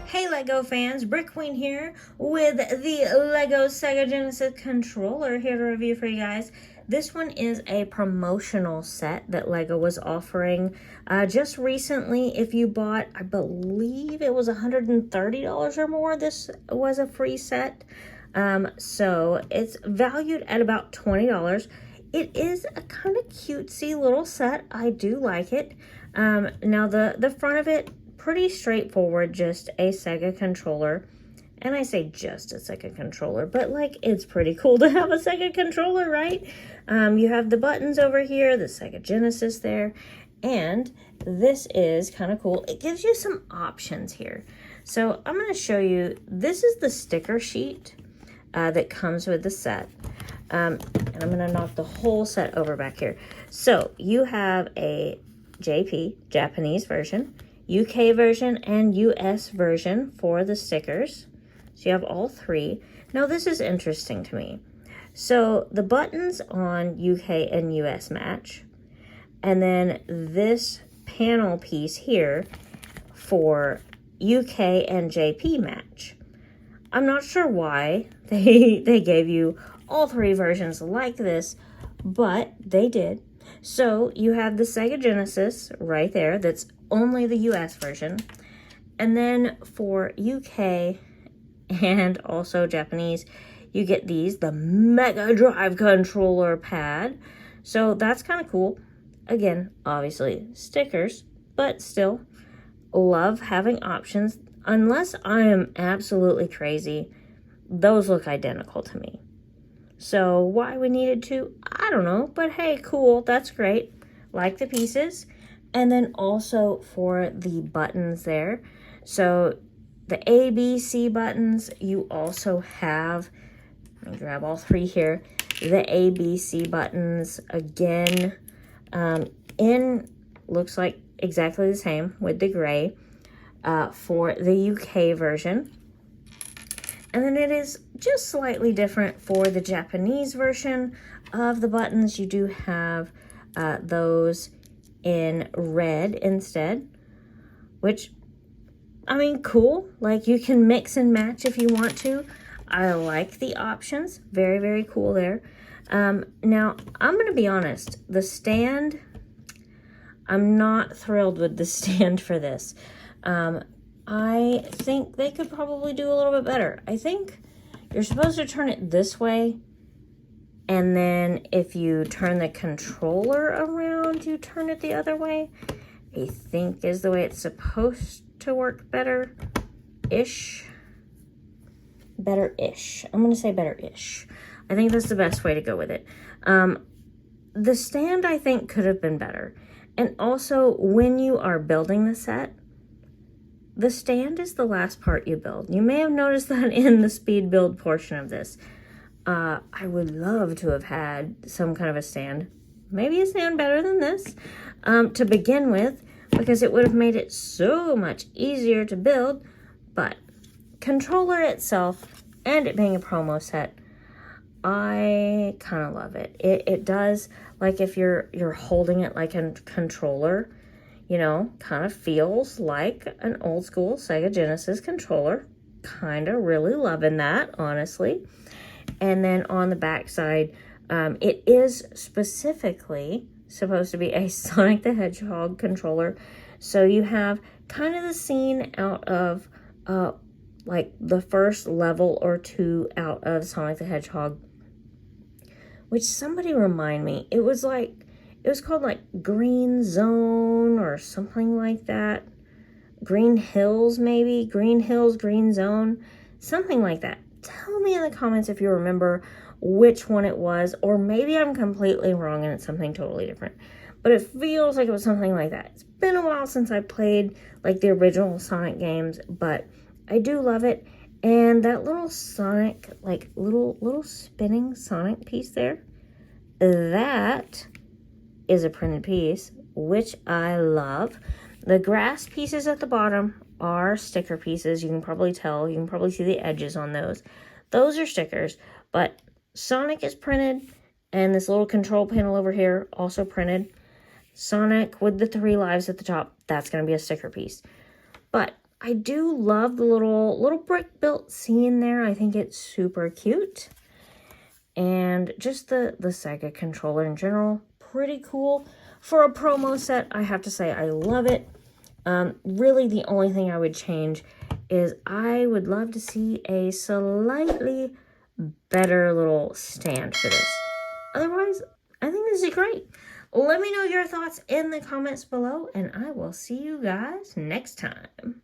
Hey LEGO fans, BrickQueen here with the LEGO SEGA Genesis controller here to review for you guys. This one is a promotional set that LEGO was offering just recently. If you bought, I believe it was $130 or more, this was a free set. So it's valued at about $20. It is a kind of cutesy little set. I do like it. Now the front of it, pretty straightforward, just a SEGA controller. And I say just a SEGA controller, but like, it's pretty cool to have a SEGA controller, right? You have the buttons over here, the SEGA Genesis there, and this is kind of cool. It gives you some options here. So I'm going to show you, this is the sticker sheet that comes with the set. And I'm going to knock the whole set over back here. So you have a JP, Japanese version, UK version, and US version for the stickers. So you have all three. Now this is interesting to me. So the buttons on UK and US match, and then this panel piece here for UK and JP match. I'm not sure why they gave you all three versions like this, but they did. So you have the SEGA Genesis right there, that's only the US version. And then for UK and also Japanese, you get these, the Mega Drive controller pad. So that's kind of cool. Again, obviously stickers, but still love having options. Unless I am absolutely crazy, those look identical to me. So why we needed to, I don't know, but hey, cool, that's great. Like the pieces. And then also for the buttons there. So the A, B, C buttons, you also have, let me grab all three here. The A, B, C buttons, again, looks like exactly the same with the gray for the UK version. And then it is just slightly different for the Japanese version of the buttons. You do have those in red instead, which, I mean, cool. Like, you can mix and match if you want to. I like the options. Very, very cool there. Now, I'm going to be honest. The stand, I'm not thrilled with the stand for this. I think they could probably do a little bit better. I think you're supposed to turn it this way, and then if you turn the controller around, you turn it the other way. I think is the way it's supposed to work better-ish. Better-ish. I'm going to say better-ish. I think that's the best way to go with it. The stand, I think, could have been better. And also, when you are building the set, the stand is the last part you build. You may have noticed that in the speed build portion of this. I would love to have had some kind of a stand. Maybe a stand better than this to begin with, because it would have made it so much easier to build. But controller itself, and it being a promo set, I kind of love it. It does, like, if you're holding it like a controller, you know, kind of feels like an old school SEGA Genesis controller. Kind of really loving that, honestly. And then on the back side, it is specifically supposed to be a Sonic the Hedgehog controller. So you have kind of the scene out of like the first level or two out of Sonic the Hedgehog, which somebody remind me, it was called like Green Zone or something like that. Green Hills, maybe? Green Hills, Green Zone, something like that. Tell me in the comments if you remember which one it was, or maybe I'm completely wrong and it's something totally different. But it feels like it was something like that. It's been a while since I played like the original Sonic games, but I do love it. And that little Sonic, like little spinning Sonic piece there, that is a printed piece, which I love. The grass pieces at the bottom are sticker pieces. You can probably tell. You can probably see the edges on those. Those are stickers, but Sonic is printed, and this little control panel over here also printed. Sonic with the 3 lives at the top, that's going to be a sticker piece. But I do love the little brick built scene there. I think it's super cute. And just the SEGA controller in general, pretty cool. For a promo set, I have to say I love it. Really, the only thing I would change is I would love to see a slightly better little stand for this. Otherwise, I think this is great. Let me know your thoughts in the comments below, and I will see you guys next time.